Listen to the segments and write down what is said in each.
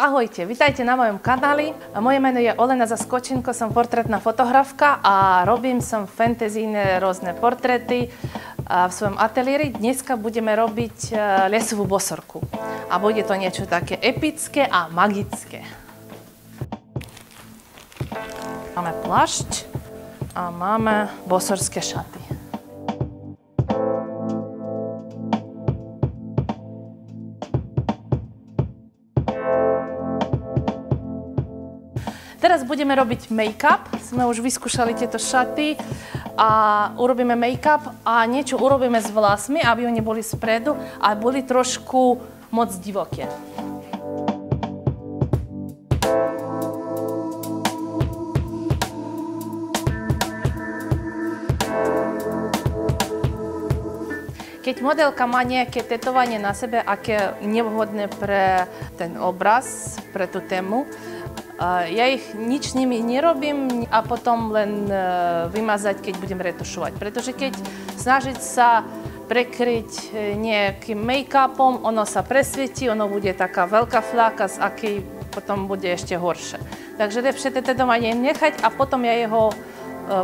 Ahojte, vitajte na mojom kanáli. Moje meno je Olena Zaskočenko, som portrétna fotografka a robím som fantasíne rôzne portréty v svojom ateliéri. Dneska budeme robiť lesovú bosorku a bude to niečo také epické a magické. Máme plášť a máme bosorské šaty. Teraz budeme robiť make-up. Sme už vyskúšali tieto šaty a urobíme make-up a niečo urobíme s vlasmi, aby oni boli spredu a boli trošku moc divoké. Keď modelka má nejaké tetovanie na sebe, aké nevhodné pre ten obraz, pre tú tému, ja ich nič s nimi nerobím a potom len vymazať, keď budem retušovať. Pretože keď snažiť sa prekryť nejakým make-upom, ono sa presvietí, ono bude taká veľká fľaka, z akej potom bude ešte horšie. Takže lepšie tetovanie nechať a potom ja jeho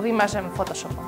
vymažem Photoshopom.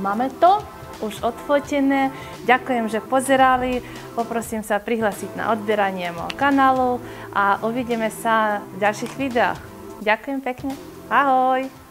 Máme to už odfotené. Ďakujem, že pozerali. Poprosím sa prihlásiť na odberanie môjho kanálu a uvidíme sa v ďalších videách. Ďakujem pekne. Ahoj!